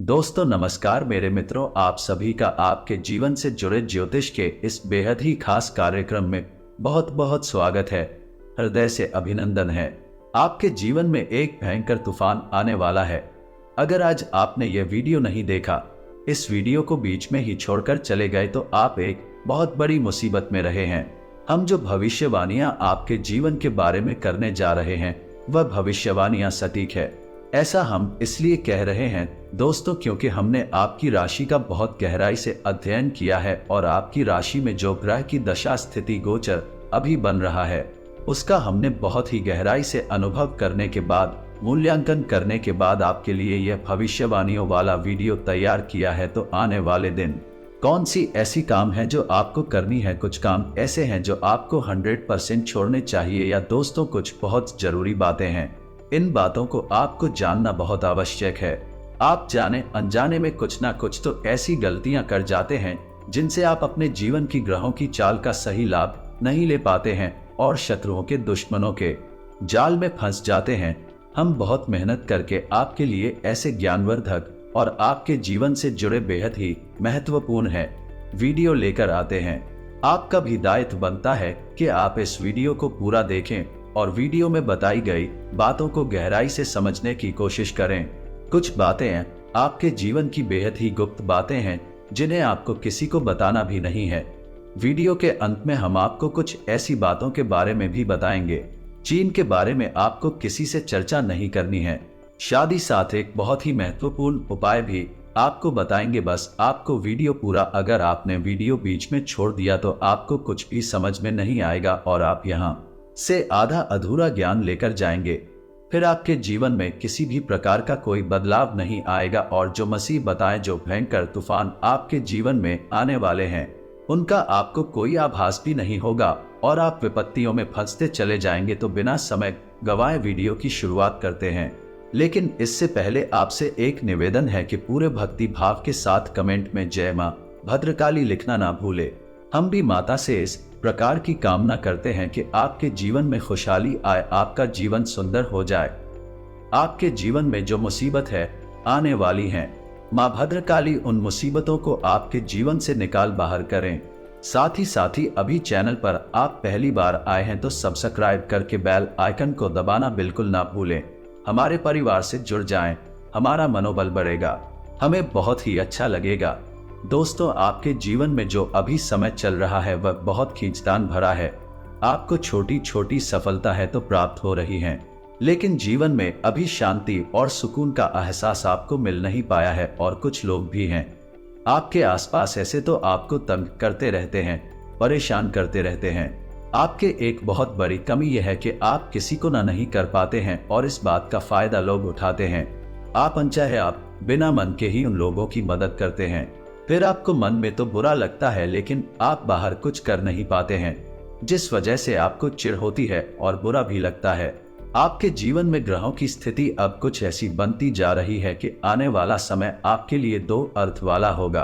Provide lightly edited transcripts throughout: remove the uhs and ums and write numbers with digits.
दोस्तों नमस्कार मेरे मित्रों, आप सभी का आपके जीवन से जुड़े ज्योतिष के इस बेहद ही खास कार्यक्रम में बहुत बहुत स्वागत है। हृदय से अभिनंदन है। आपके जीवन में एक भयंकर तूफान आने वाला है। अगर आज आपने यह वीडियो नहीं देखा, इस वीडियो को बीच में ही छोड़कर चले गए तो आप एक बहुत बड़ी मुसीबत में रहे हैं। हम जो भविष्यवाणियां आपके जीवन के बारे में करने जा रहे हैं वह भविष्यवाणियां सटीक है। ऐसा हम इसलिए कह रहे हैं दोस्तों क्योंकि हमने आपकी राशि का बहुत गहराई से अध्ययन किया है और आपकी राशि में जो ग्रह की दशा स्थिति गोचर अभी बन रहा है उसका हमने बहुत ही गहराई से अनुभव करने के बाद मूल्यांकन करने के बाद आपके लिए यह भविष्यवाणियों वाला वीडियो तैयार किया है। तो आने वाले दिन कौन सी ऐसी काम है जो आपको करनी है, कुछ काम ऐसे हैं जो आपको 100% छोड़ने चाहिए, या दोस्तों कुछ बहुत जरूरी बातें हैं। इन बातों को आपको जानना बहुत आवश्यक है। आप जाने अनजाने में कुछ ना कुछ तो ऐसी गलतियां कर जाते हैं जिनसे आप अपने जीवन की ग्रहों की चाल का सही लाभ नहीं ले पाते हैं और शत्रुओं के दुश्मनों के जाल में फंस जाते हैं। हम बहुत मेहनत करके आपके लिए ऐसे ज्ञानवर्धक और आपके जीवन से जुड़े बेहद ही महत्वपूर्ण है वीडियो लेकर आते हैं। आपका भी दायित्व बनता है कि आप इस वीडियो को पूरा देखें और वीडियो में बताई गई बातों को गहराई से समझने की कोशिश करें। कुछ बातें हैं आपके जीवन की बेहद ही गुप्त बातें हैं जिन्हें आपको किसी को बताना भी नहीं है। वीडियो के अंत में हम आपको कुछ ऐसी बातों के बारे में भी बताएंगे चीन के बारे में आपको किसी से चर्चा नहीं करनी है। शादी साथ एक बहुत ही महत्वपूर्ण उपाय भी आपको बताएंगे। बस आपको वीडियो पूरा, अगर आपने वीडियो बीच में छोड़ दिया तो आपको कुछ भी समझ में नहीं आएगा और आप यहाँ से आधा अधूरा ज्ञान लेकर जाएंगे। फिर आपके जीवन में किसी भी प्रकार का कोई बदलाव नहीं आएगा और जो मुसीबतें, जो भयंकर तूफान आपके जीवन में आने वाले हैं उनका आपको कोई आभास भी नहीं होगा और आप विपत्तियों में फंसते चले जाएंगे। तो बिना समय गवाए वीडियो की शुरुआत करते हैं। लेकिन इससे पहले आपसे एक निवेदन है कि पूरे भक्ति भाव के साथ कमेंट में जय मां भद्रकाली लिखना ना भूले। हम भी माता से इस प्रकार की कामना करते हैं कि आपके जीवन में खुशहाली आए, आपका जीवन सुंदर हो जाए। आपके जीवन में जो मुसीबत है आने वाली है, मां भद्रकाली उन मुसीबतों को आपके जीवन से निकाल बाहर करें। साथ ही अभी चैनल पर आप पहली बार आए हैं तो सब्सक्राइब करके बेल आइकन को दबाना बिल्कुल ना भूलें। हमारे परिवार से जुड़ जाएं, हमारा मनोबल बढ़ेगा, हमें बहुत ही अच्छा लगेगा। दोस्तों आपके जीवन में जो अभी समय चल रहा है वह बहुत खींचतान भरा है। आपको छोटी छोटी सफलता है तो प्राप्त हो रही है, लेकिन जीवन में अभी शांति और सुकून का एहसास आपको मिल नहीं पाया है। और कुछ लोग भी हैं आपके आसपास ऐसे तो आपको तंग करते रहते हैं, परेशान करते रहते हैं। आपके एक बहुत बड़ी कमी यह है कि आप किसी को ना नहीं कर पाते हैं और इस बात का फायदा लोग उठाते हैं। आप अनचाहे आप बिना मन के ही उन लोगों की मदद करते हैं। फिर आपको मन में तो बुरा लगता है लेकिन आप बाहर कुछ कर नहीं पाते हैं, जिस वजह से आपको चिढ़ होती है और बुरा भी लगता है। आपके जीवन में ग्रहों की स्थिति अब कुछ ऐसी बनती जा रही है कि आने वाला समय आपके लिए दो अर्थ वाला होगा।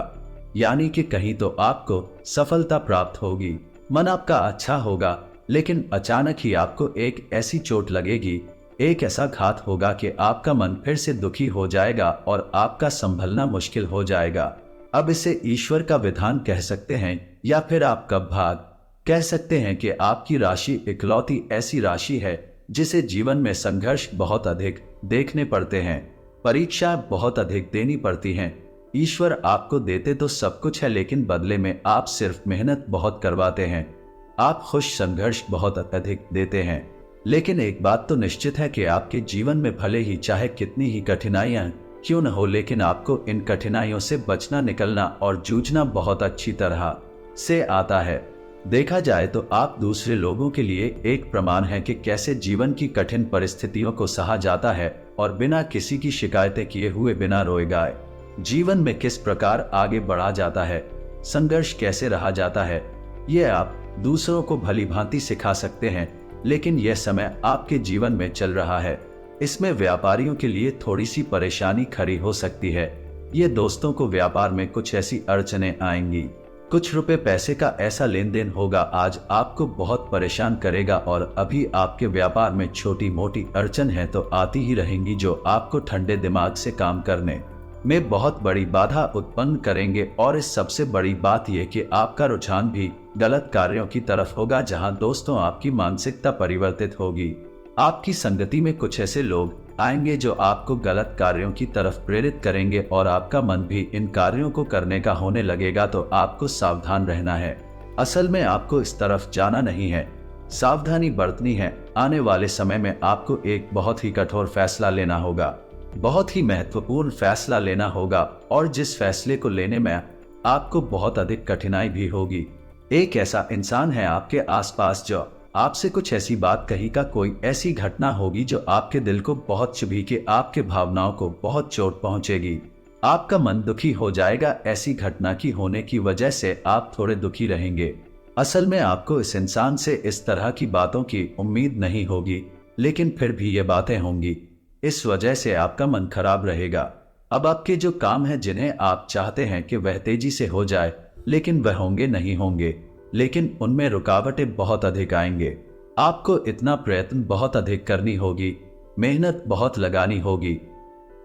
यानी कि कहीं तो आपको सफलता प्राप्त होगी, मन आपका अच्छा होगा, लेकिन अचानक ही आपको एक ऐसी चोट लगेगी, एक ऐसा घात होगा कि आपका मन फिर से दुखी हो जाएगा और आपका संभलना मुश्किल हो जाएगा। अब इसे ईश्वर का विधान कह सकते हैं या फिर आपका भाग कह सकते हैं कि आपकी राशि इकलौती ऐसी राशि है जिसे जीवन में संघर्ष बहुत अधिक देखने पड़ते हैं, परीक्षा बहुत अधिक देनी पड़ती हैं। ईश्वर आपको देते तो सब कुछ है लेकिन बदले में आप सिर्फ मेहनत बहुत करवाते हैं। आप खुश संघर्ष बहुत अधिक देते हैं। लेकिन एक बात तो निश्चित है कि आपके जीवन में भले ही चाहे कितनी ही कठिनाइयां क्यों न हो, लेकिन आपको इन कठिनाइयों से बचना, निकलना और जूझना बहुत अच्छी तरह से आता है। देखा जाए तो आप दूसरे लोगों के लिए एक प्रमाण है कि कैसे जीवन की कठिन परिस्थितियों को सहा जाता है और बिना किसी की शिकायतें किए हुए, बिना रोए गाए जीवन में किस प्रकार आगे बढ़ा जाता है, संघर्ष कैसे रहा जाता है, ये आप दूसरों को भली भांति सिखा सकते हैं। लेकिन यह समय आपके जीवन में चल रहा है, इसमें व्यापारियों के लिए थोड़ी सी परेशानी खड़ी हो सकती है। ये दोस्तों को व्यापार में कुछ ऐसी अड़चनें आएंगी, कुछ रुपए पैसे का ऐसा लेन देन होगा आज आपको बहुत परेशान करेगा। और अभी आपके व्यापार में छोटी मोटी अड़चन है तो आती ही रहेंगी, जो आपको ठंडे दिमाग से काम करने में बहुत बड़ी बाधा उत्पन्न करेंगे। और इस सबसे बड़ी बात यह कि आपका रुझान भी गलत कार्यों की तरफ होगा, जहां दोस्तों आपकी मानसिकता परिवर्तित होगी। आपकी संगति में कुछ ऐसे लोग आएंगे जो आपको गलत कार्यों की तरफ प्रेरित करेंगे और आपका मन भी इन कार्यों को करने का होने लगेगा। तो आपको सावधान रहना है। असल में आपको इस तरफ जाना नहीं है, सावधानी बरतनी है। आने वाले समय में आपको एक बहुत ही कठोर फैसला लेना होगा, बहुत ही महत्वपूर्ण फैसला लेना होगा, और जिस फैसले को लेने में आपको बहुत अधिक कठिनाई भी होगी। एक ऐसा इंसान है आपके आसपास जो आपसे कुछ ऐसी बात कहेगा, कोई ऐसी घटना होगी जो आपके दिल को बहुत चुभी के आपके भावनाओं को बहुत चोट पहुंचेगी। आपका मन दुखी हो जाएगा। ऐसी घटना की होने की वजह से आप थोड़े दुखी रहेंगे। असल में आपको इस इंसान से इस तरह की बातों की उम्मीद नहीं होगी, लेकिन फिर भी ये बातें होंगी। इस वजह से आपका मन खराब रहेगा। अब आपके जो काम है जिन्हें आप चाहते हैं कि वह तेजी से हो जाए, लेकिन वह होंगे नहीं होंगे, लेकिन उनमें रुकावटें बहुत अधिक आएंगे। आपको इतना प्रयत्न बहुत अधिक करनी होगी, मेहनत बहुत लगानी होगी,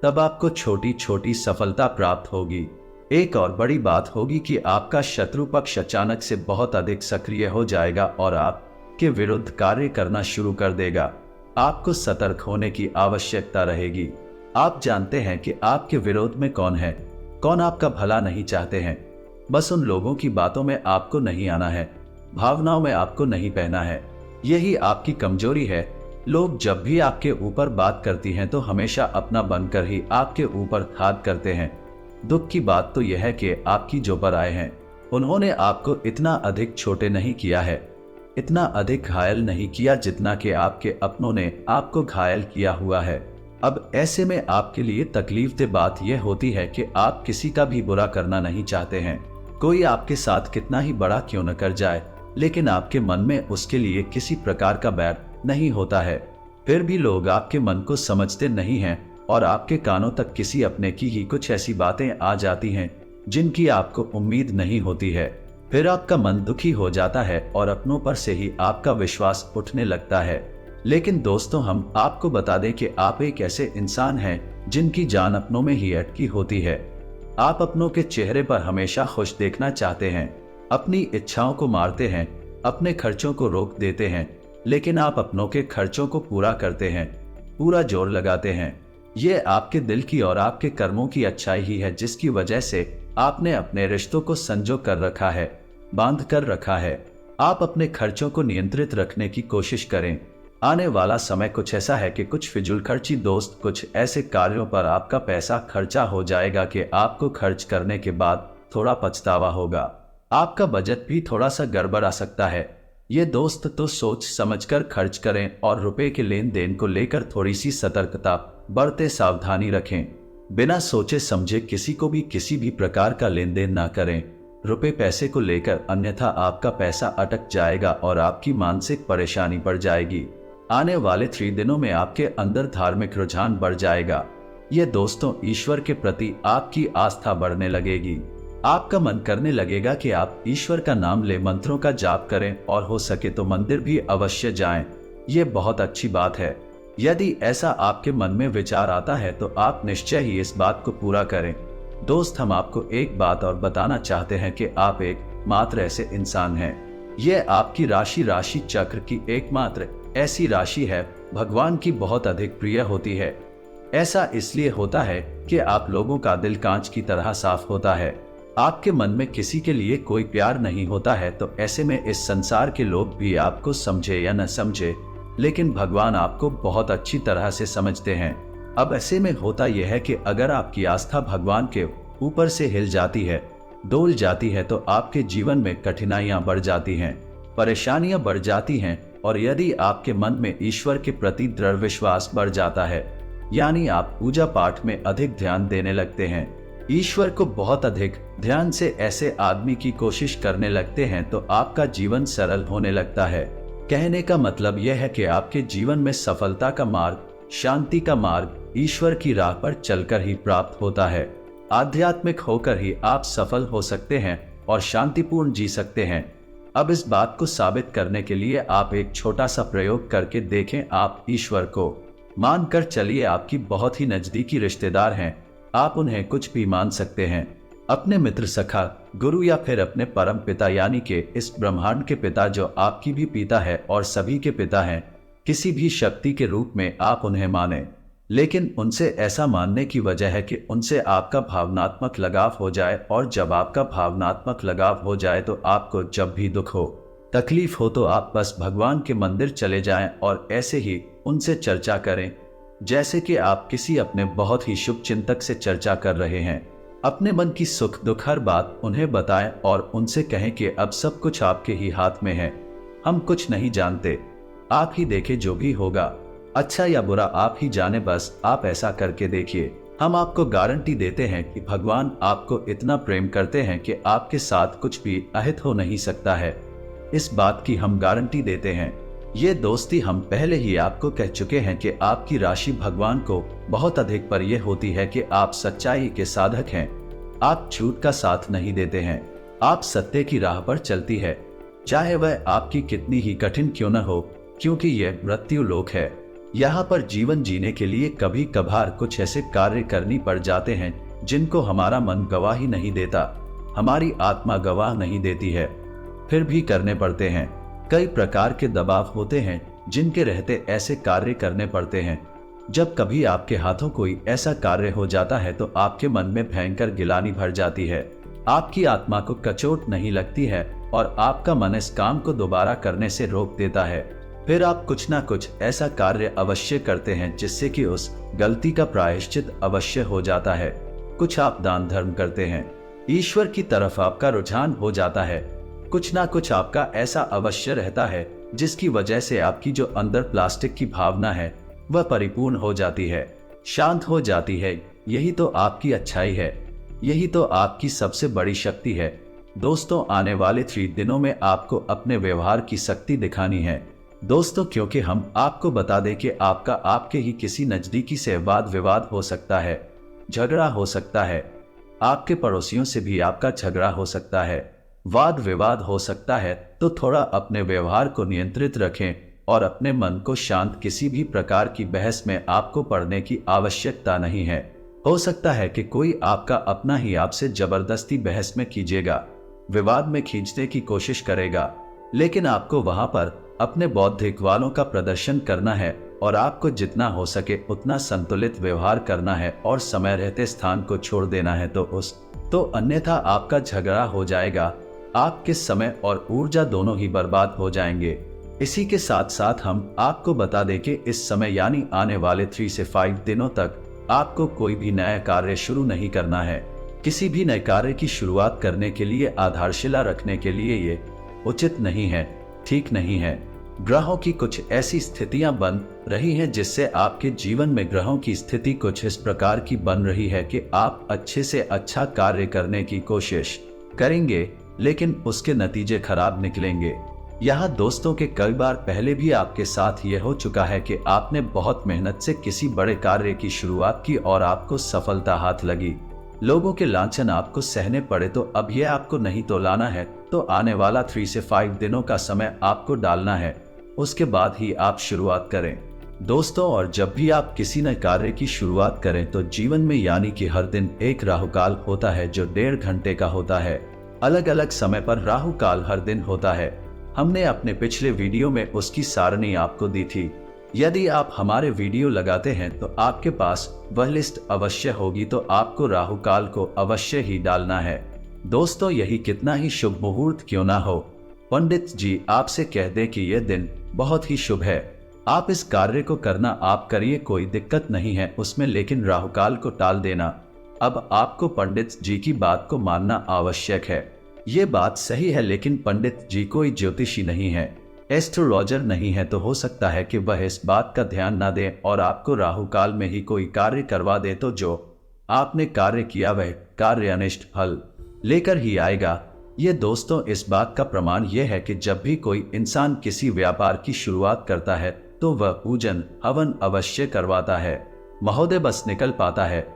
तब आपको छोटी छोटी सफलता प्राप्त होगी। एक और बड़ी बात होगी कि आपका शत्रु पक्ष अचानक से बहुत अधिक सक्रिय हो जाएगा और आपके विरुद्ध कार्य करना शुरू कर देगा। आपको सतर्क होने की आवश्यकता रहेगी। आप जानते हैं कि आपके विरोध में कौन है, कौन आपका भला नहीं चाहते हैं। बस उन लोगों की बातों में आपको नहीं आना है, भावनाओं में आपको नहीं बहना है। यही आपकी कमजोरी है। लोग जब भी आपके ऊपर बात करती हैं तो हमेशा अपना बनकर ही आपके ऊपर खाद करते हैं। दुख की बात तो यह है कि आपकी जो पर आए हैं उन्होंने आपको इतना अधिक छोटे नहीं किया है, इतना अधिक घायल नहीं किया जितना कि आपके अपनों ने आपको घायल किया हुआ है। अब ऐसे में आपके लिए तकलीफदेह बात यह होती है कि आप किसी का भी बुरा करना नहीं चाहते हैं। कोई आपके साथ कितना ही बड़ा क्यों न कर जाए, लेकिन आपके मन में उसके लिए किसी प्रकार का बैर नहीं होता है। फिर भी लोग आपके मन को समझते नहीं हैं और आपके कानों तक किसी अपने की ही कुछ ऐसी बातें आ जाती हैं जिनकी आपको उम्मीद नहीं होती है। फिर आपका मन दुखी हो जाता है और अपनों पर से ही आपका विश्वास उठने लगता है। लेकिन दोस्तों, हम आपको बता दें कि आप एक ऐसे इंसान हैं जिनकी जान अपनों में ही अटकी होती है। आप अपनों के चेहरे पर हमेशा खुश देखना चाहते हैं, अपनी इच्छाओं को मारते हैं, अपने खर्चों को रोक देते हैं, लेकिन आप अपनों के खर्चों को पूरा करते हैं, पूरा जोर लगाते हैं। ये आपके दिल की और आपके कर्मों की अच्छाई ही है जिसकी वजह से आपने अपने रिश्तों को संजो कर रखा है, बांध कर रखा है। आप अपने खर्चों को नियंत्रित रखने की कोशिश करें। आने वाला समय कुछ ऐसा है कि कुछ फिजूल खर्ची दोस्त, कुछ ऐसे कार्यों पर आपका पैसा खर्चा हो जाएगा कि आपको खर्च करने के बाद थोड़ा पछतावा होगा। आपका बजट भी थोड़ा सा गड़बड़ आ सकता है। ये दोस्त तो सोच समझकर खर्च करें और रुपए के लेन देन को लेकर थोड़ी सी सतर्कता बरते, सावधानी रखें। बिना सोचे समझे किसी को भी किसी भी प्रकार का लेन देन ना करें रुपए पैसे को लेकर, अन्यथा आपका पैसा अटक जाएगा और आपकी मानसिक परेशानी बढ़ जाएगी। आने वाले 3 दिनों में आपके अंदर धार्मिक रुझान बढ़ जाएगा। ये दोस्तों, ईश्वर के प्रति आपकी आस्था बढ़ने लगेगी। आपका मन करने लगेगा कि आप ईश्वर का नाम ले, मंत्रों का जाप करें और हो सके तो मंदिर भी अवश्य जाएं। ये बहुत अच्छी बात है। यदि ऐसा आपके मन में विचार आता है तो आप निश्चय ही इस बात को पूरा करें। दोस्त, हम आपको एक बात और बताना चाहते हैं कि आप एक मात्र ऐसे इंसान हैं। यह आपकी राशि चक्र की एकमात्र ऐसी राशि है भगवान की बहुत अधिक प्रिय होती है। ऐसा इसलिए होता है कि आप लोगों का दिल कांच की तरह साफ होता है। आपके मन में किसी के लिए कोई प्यार नहीं होता है, तो ऐसे में इस संसार के लोग भी आपको समझे या न समझे, लेकिन भगवान आपको बहुत अच्छी तरह से समझते हैं। अब ऐसे में होता यह है कि अगर आपकी आस्था भगवान के ऊपर से हिल जाती है, डोल जाती है, तो आपके जीवन में कठिनाइयां बढ़ जाती हैं, परेशानियां बढ़ जाती हैं। और यदि आपके मन में ईश्वर के प्रति दृढ़ विश्वास बढ़ जाता है, यानी आप पूजा पाठ में अधिक ध्यान देने लगते हैं, ईश्वर को बहुत अधिक ध्यान से ऐसे आदमी की कोशिश करने लगते हैं, तो आपका जीवन सरल होने लगता है। कहने का मतलब यह है कि आपके जीवन में सफलता का मार्ग, शांति का मार्ग ईश्वर की राह पर चलकर ही प्राप्त होता है। आध्यात्मिक होकर ही आप सफल हो सकते हैं और शांतिपूर्ण जी सकते हैं। अब इस बात को साबित करने के लिए आप एक छोटा सा प्रयोग करके देखें। आप ईश्वर को मानकर चलिए आपकी बहुत ही नजदीकी रिश्तेदार हैं, आप उन्हें कुछ भी मान सकते हैं, अपने मित्र, सखा, गुरु या फिर अपने परम पिता यानी कि इस ब्रह्मांड के पिता जो आपकी भी पिता है और सभी के पिता हैं। किसी भी शक्ति के रूप में आप उन्हें माने, लेकिन उनसे ऐसा मानने की वजह है कि उनसे आपका भावनात्मक लगाव हो जाए, और जब आपका भावनात्मक लगाव हो जाए तो आपको जब भी दुख हो, तकलीफ हो, तो आप बस भगवान के मंदिर चले जाएं और ऐसे ही उनसे चर्चा करें जैसे कि आप किसी अपने बहुत ही शुभ चिंतक से चर्चा कर रहे हैं। अपने मन की सुख दुख हर बात उन्हें बताएं और उनसे कहें कि अब सब कुछ आपके ही हाथ में है, हम कुछ नहीं जानते, आप ही देखें जो भी होगा, अच्छा या बुरा आप ही जाने, बस आप ऐसा करके देखिए। हम आपको गारंटी देते हैं कि भगवान आपको इतना प्रेम करते हैं कि आपके साथ कुछ भी अहित हो नहीं सकता है। इस बात की हम गारंटी देते हैं। ये दोस्ती हम पहले ही आपको कह चुके हैं कि आपकी राशि भगवान को बहुत अधिक पर यह होती है कि आप सच्चाई के साधक हैं, आप झूठ का साथ नहीं देते हैं, आप सत्य की राह पर चलती है, चाहे वह आपकी कितनी ही कठिन क्यों न हो, क्योंकि यह मृत्यु लोक है। यहाँ पर जीवन जीने के लिए कभी कभार कुछ ऐसे कार्य करनी पड़ जाते हैं जिनको हमारा मन गवाही नहीं देता, हमारी आत्मा गवाह नहीं देती है, फिर भी करने पड़ते हैं। कई प्रकार के दबाव होते हैं जिनके रहते ऐसे कार्य करने पड़ते हैं। जब कभी आपके हाथों कोई ऐसा कार्य हो जाता है तो आपके मन में भयंकर गिलानी भर जाती है, आपकी आत्मा को कचोट नहीं लगती है और आपका मन इस काम को दोबारा करने से रोक देता है। फिर आप कुछ ना कुछ ऐसा कार्य अवश्य करते हैं जिससे कि उस गलती का प्रायश्चित अवश्य हो जाता है। कुछ आप दान धर्म करते हैं, ईश्वर की तरफ आपका रुझान हो जाता है। कुछ ना कुछ आपका ऐसा अवश्य रहता है जिसकी वजह से आपकी जो अंदर प्लास्टिक की भावना है वह परिपूर्ण हो जाती है, शांत हो जाती है। यही तो आपकी अच्छाई है, यही तो आपकी सबसे बड़ी शक्ति है। दोस्तों, आने वाले 3 दिनों में आपको अपने व्यवहार की शक्ति दिखानी है दोस्तों, क्योंकि हम आपको बता दें कि आपका आपके ही किसी नजदीकी से वाद विवाद हो सकता है, झगड़ा हो सकता है, आपके पड़ोसियों से भी आपका झगड़ा हो सकता है, वाद विवाद हो सकता है। तो थोड़ा अपने व्यवहार को नियंत्रित रखें और अपने मन को शांत, किसी भी प्रकार की बहस में आपको पड़ने की आवश्यकता नहीं है। हो सकता है कि कोई आपका अपना ही आपसे जबरदस्ती बहस में कीजिएगा, विवाद में खींचने की कोशिश करेगा, लेकिन आपको वहां पर अपने बौद्धिक वालों का प्रदर्शन करना है और आपको जितना हो सके उतना संतुलित व्यवहार करना है और समय रहते स्थान को छोड़ देना है तो अन्यथा आपका झगड़ा हो जाएगा, आपके समय और ऊर्जा दोनों ही बर्बाद हो जाएंगे। इसी के साथ साथ हम आपको बता दें कि इस समय यानी आने वाले 3 से 5 दिनों तक आपको कोई भी नया कार्य शुरू नहीं करना है। किसी भी नए कार्य की शुरुआत करने के लिए आधारशिला रखने के लिए ये उचित नहीं है, ठीक नहीं है। ग्रहों की कुछ ऐसी स्थितियां बन रही हैं जिससे आपके जीवन में ग्रहों की स्थिति कुछ इस प्रकार की बन रही है कि आप अच्छे से अच्छा कार्य करने की कोशिश करेंगे लेकिन उसके नतीजे खराब निकलेंगे। यहाँ दोस्तों के कई बार पहले भी आपके साथ यह हो चुका है कि आपने बहुत मेहनत से किसी बड़े कार्य की शुरुआत की और आपको सफलता हाथ लगी, लोगों के लांछन आपको सहने पड़े, तो अब यह आपको नहीं तोलाना है। तो आने वाला 3 से 5 दिनों का समय आपको डालना है, उसके बाद ही आप शुरुआत करें दोस्तों। और जब भी आप किसी नए कार्य की शुरुआत करें तो जीवन में यानी कि हर दिन एक राहु काल होता है जो 1.5 घंटे का होता है। अलग अलग समय पर राहु काल हर दिन होता है। हमने अपने पिछले वीडियो में उसकी सारणी आपको दी थी। यदि आप हमारे वीडियो लगाते हैं तो आपके पास वह लिस्ट अवश्य होगी, तो आपको राहु काल को अवश्य ही डालना है दोस्तों। यही कितना ही शुभ मुहूर्त क्यों ना हो, पंडित जी आपसे कह दे कि यह दिन बहुत ही शुभ है, आप इस कार्य को करना आप करिए, कोई दिक्कत नहीं है उसमें, लेकिन राहु काल को टाल देना। अब आपको पंडित जी की बात को मानना आवश्यक है। ये बात सही है, लेकिन पंडित जी कोई ज्योतिषी नहीं है, एस्ट्रोलॉजर नहीं है, तो हो सकता है कि वह इस बात का ध्यान ना दें और आपको राहु काल में ही कोई कार्य करवा दे, तो जो आपने कार्य किया वह कार्य अनिष्ट फल लेकर ही आएगा। ये दोस्तों इस बात का प्रमाण यह है कि जब भी कोई इंसान किसी व्यापार की शुरुआत करता है तो वह पूजन हवन अवश्य करवाता है, महोदय बस निकल पाता है,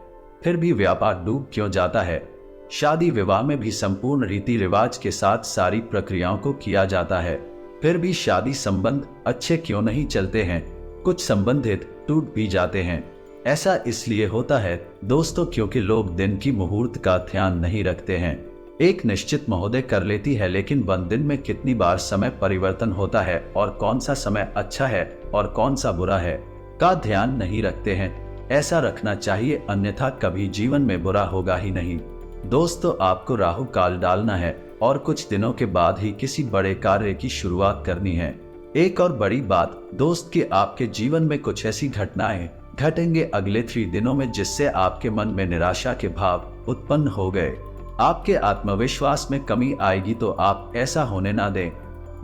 फिर भी व्यापार डूब क्यों जाता है। शादी विवाह में भी संपूर्ण रीति रिवाज के साथ सारी प्रक्रियाओं को किया जाता है, फिर भी शादी संबंध अच्छे क्यों नहीं चलते हैं, कुछ संबंधित टूट भी जाते हैं। ऐसा इसलिए होता है दोस्तों क्योंकि लोग दिन की मुहूर्त का ध्यान नहीं रखते हैं। एक निश्चित महोदय कर लेती है, लेकिन वन दिन में कितनी बार समय परिवर्तन होता है और कौन सा समय अच्छा है और कौन सा बुरा है का ध्यान नहीं रखते हैं। ऐसा रखना चाहिए, अन्यथा कभी जीवन में बुरा होगा ही नहीं। दोस्तों आपको राहु काल डालना है और कुछ दिनों के बाद ही किसी बड़े कार्य की शुरुआत करनी है। एक और बड़ी बात दोस्त कि आपके जीवन में कुछ ऐसी घटनाएं घटेंगे अगले 3 दिनों में जिससे आपके मन में निराशा के भाव उत्पन्न हो गए। आपके आत्मविश्वास में कमी आएगी, तो आप ऐसा होने ना दें।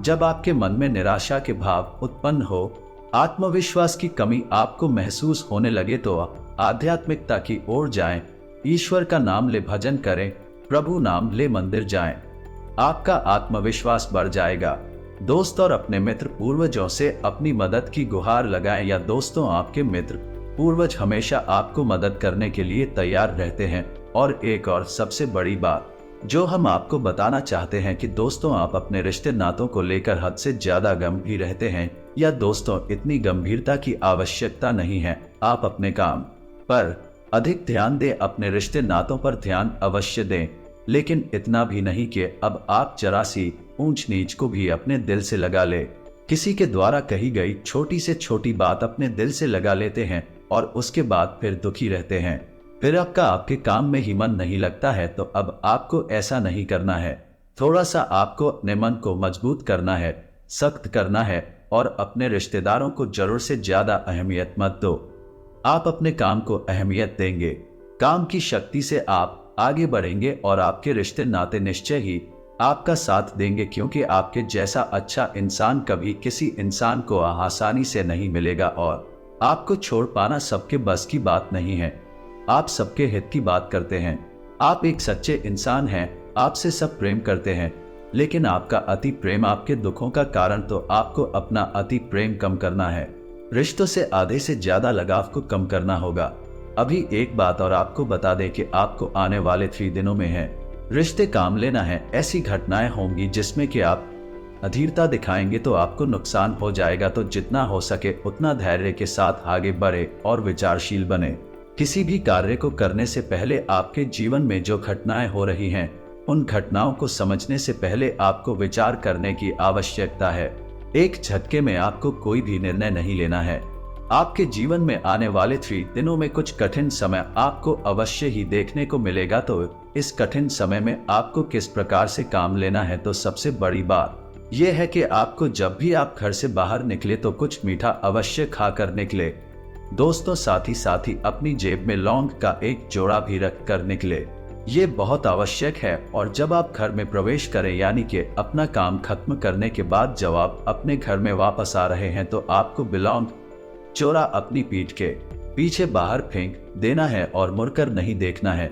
जब आपके मन में निराशा के भाव उत्पन्न हो, आत्मविश्वास की कमी आपको महसूस होने लगे, तो आध्यात्मिकता की ओर जाएं, ईश्वर का नाम ले भजन करें, प्रभु नाम ले मंदिर जाएं। आपका आत्मविश्वास बढ़ जाएगा। दोस्त और अपने मित्र पूर्वजों से अपनी मदद की गुहार लगाएं, या दोस्तों आपके मित्र पूर्वज हमेशा आपको मदद करने के लिए तैयार रहते हैं। और एक और सबसे बड़ी बात जो हम आपको बताना चाहते हैं कि दोस्तों आप अपने रिश्ते नातों को लेकर हद से ज्यादा गंभीर रहते हैं, या दोस्तों इतनी गंभीरता की आवश्यकता नहीं है। आप अपने काम पर अधिक ध्यान दें, अपने रिश्ते नातों पर ध्यान अवश्य दें, लेकिन इतना भी नहीं कि अब आप जरा सी ऊंच नीच को भी अपने दिल से लगा ले। किसी के द्वारा कही गई छोटी से छोटी बात अपने दिल से लगा लेते हैं और उसके बाद फिर दुखी रहते हैं। फिर आपके काम में ही मन नहीं लगता है। तो अब आपको ऐसा नहीं करना है। थोड़ा सा आपको अपने मन को मजबूत करना है, सख्त करना है, और अपने रिश्तेदारों को जरूर से ज्यादा अहमियत मत दो। आप अपने काम को अहमियत देंगे, काम की शक्ति से आप आगे बढ़ेंगे और आपके रिश्ते नाते निश्चय ही आपका साथ देंगे, क्योंकि आपके जैसा अच्छा इंसान कभी किसी इंसान को आसानी से नहीं मिलेगा और आपको छोड़ पाना सबके बस की बात नहीं है। आप सबके हित की बात करते हैं, आप एक सच्चे इंसान हैं, आपसे सब प्रेम करते हैं, लेकिन आपका अति प्रेम आपके दुखों का कारण, तो आपको अपना अति प्रेम कम करना है। रिश्तों से आधे से ज्यादा लगाव को कम करना होगा। अभी एक बात और आपको बता दें कि आपको आने वाले 3 दिनों में है रिश्ते काम लेना है। ऐसी घटनाएं होंगी जिसमें कि आप अधीरता दिखाएंगे तो आपको नुकसान हो जाएगा। तो जितना हो सके उतना धैर्य के साथ आगे बढ़े और विचारशील बने। किसी भी कार्य को करने से पहले आपके जीवन में जो घटनाएं हो रही हैं, उन घटनाओं को समझने से पहले आपको विचार करने की आवश्यकता है। एक झटके में आपको कोई भी निर्णय नहीं लेना है। आपके जीवन में आने वाले 3 दिनों में कुछ कठिन समय आपको अवश्य ही देखने को मिलेगा। तो इस कठिन समय में आपको किस प्रकार से काम लेना है, तो सबसे बड़ी बात यह है कि आपको जब भी आप घर से बाहर निकले तो कुछ मीठा अवश्य खाकर निकले। दोस्तों साथ ही अपनी जेब में लौंग का एक जोड़ा भी रख कर निकले, ये बहुत आवश्यक है। और जब आप घर में प्रवेश करें, यानी कि अपना काम खत्म करने के बाद जब आप अपने घर में वापस आ रहे हैं, तो आपको लौंग चोरा अपनी पीठ के पीछे बाहर फेंक देना है और मुड़कर नहीं देखना है,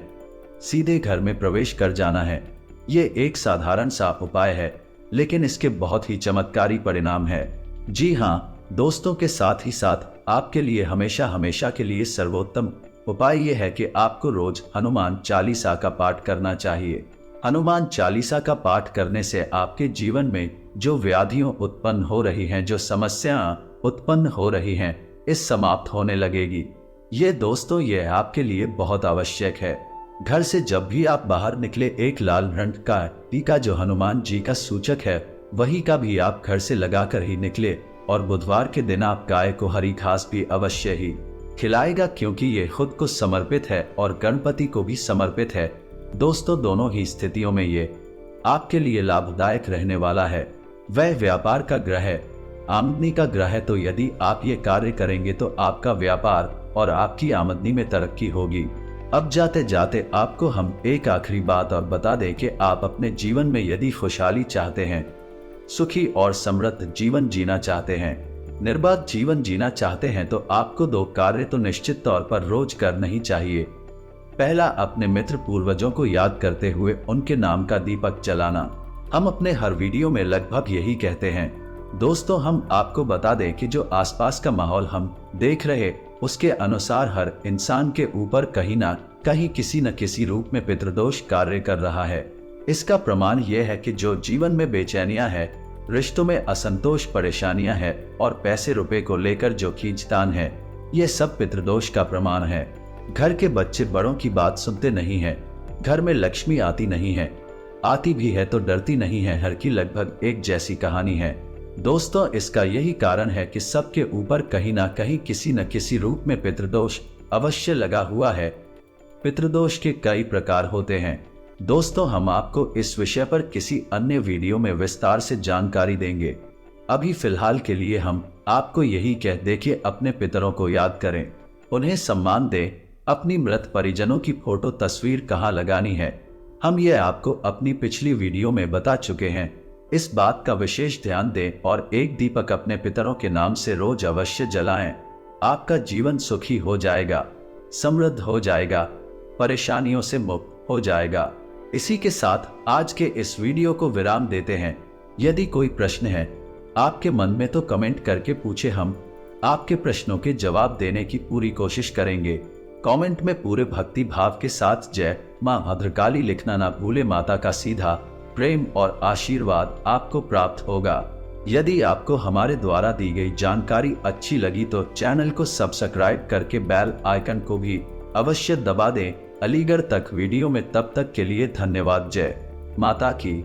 सीधे घर में प्रवेश कर जाना है। ये एक साधारण सा उपाय है, लेकिन इसके बहुत ही चमत्कारी परिणाम है। जी हाँ दोस्तों, के साथ ही साथ आपके लिए हमेशा के लिए सर्वोत्तम उपाय यह है कि आपको रोज हनुमान चालीसा का पाठ करना चाहिए। हनुमान चालीसा का पाठ करने से आपके जीवन में जो व्याधियां उत्पन्न हो रही हैं, जो समस्याएं उत्पन्न हो रही हैं, इस समाप्त होने लगेगी। ये दोस्तों ये आपके लिए बहुत आवश्यक है। घर से जब भी आप बाहर निकले, एक लाल रंग का टीका जो हनुमान जी का सूचक है, वही का भी आप घर से लगाकर ही निकले। और बुधवार के दिन आप गाय को हरी घास भी अवश्य ही खिलाएगा, क्योंकि ये खुद को समर्पित है और गणपति को भी समर्पित है। दोस्तों दोनों ही स्थितियों में ये आपके लिए लाभदायक रहने वाला है। वह व्यापार का ग्रह है, आमदनी का ग्रह है, तो यदि आप ये कार्य करेंगे तो आपका व्यापार और आपकी आमदनी में तरक्की होगी। अब जाते जाते आपको हम एक आखिरी बात और बता दें कि आप अपने जीवन में यदि खुशहाली चाहते हैं, सुखी और समृद्ध जीवन जीना चाहते हैं, निर्बाध जीवन जीना चाहते हैं, तो आपको 2 कार्य तो निश्चित तौर पर रोज करना ही चाहिए। पहला, अपने मित्र पूर्वजों को याद करते हुए उनके नाम का दीपक जलाना। हम अपने हर वीडियो में लगभग यही कहते हैं। दोस्तों हम आपको बता दें कि जो आसपास का माहौल हम देख रहे, उसके अनुसार हर इंसान के ऊपर कहीं ना कहीं किसी न किसी रूप में पितृदोष कार्य कर रहा है। इसका प्रमाण यह है कि जो जीवन में बेचैनियां है, रिश्तों में असंतोष, परेशानियां हैं और पैसे रुपए को लेकर जो खींचतान है, ये सब पितृदोष का प्रमाण है। घर के बच्चे बड़ों की बात सुनते नहीं हैं। घर में लक्ष्मी आती नहीं है, आती भी है तो डरती नहीं है। हर की लगभग एक जैसी कहानी है। दोस्तों, इसका यही कारण है कि सबके ऊपर कहीं ना कहीं किसी न किसी रूप में पितृदोष अवश्य लगा हुआ है। पितृदोष के कई प्रकार होते हैं। दोस्तों, हम आपको इस विषय पर किसी अन्य वीडियो में विस्तार से जानकारी देंगे। अभी फिलहाल के लिए हम आपको यही कह दें कि अपने पितरों को याद करें, उन्हें सम्मान दें। अपनी मृत परिजनों की फोटो तस्वीर कहाँ लगानी है, हम ये आपको अपनी पिछली वीडियो में बता चुके हैं। इस बात का विशेष ध्यान दें और एक दीपक अपने पितरों के नाम से रोज अवश्य जलाएं। आपका जीवन सुखी हो जाएगा, समृद्ध हो जाएगा, परेशानियों से मुक्त हो जाएगा। इसी के साथ आज के इस वीडियो को विराम देते हैं। यदि कोई प्रश्न है आपके मन में तो कमेंट करके पूछे, हम आपके प्रश्नों के जवाब देने की पूरी कोशिश करेंगे। कमेंट में पूरे भक्ति भाव के साथ जय मां भद्रकाली लिखना ना भूले। माता का सीधा प्रेम और आशीर्वाद आपको प्राप्त होगा। यदि आपको हमारे द्वारा दी गई जानकारी अच्छी लगी तो चैनल को सब्सक्राइब करके बेल आइकन को भी अवश्य दबा दें। अलीगढ़ तक वीडियो में तब तक के लिए धन्यवाद। जय माता की।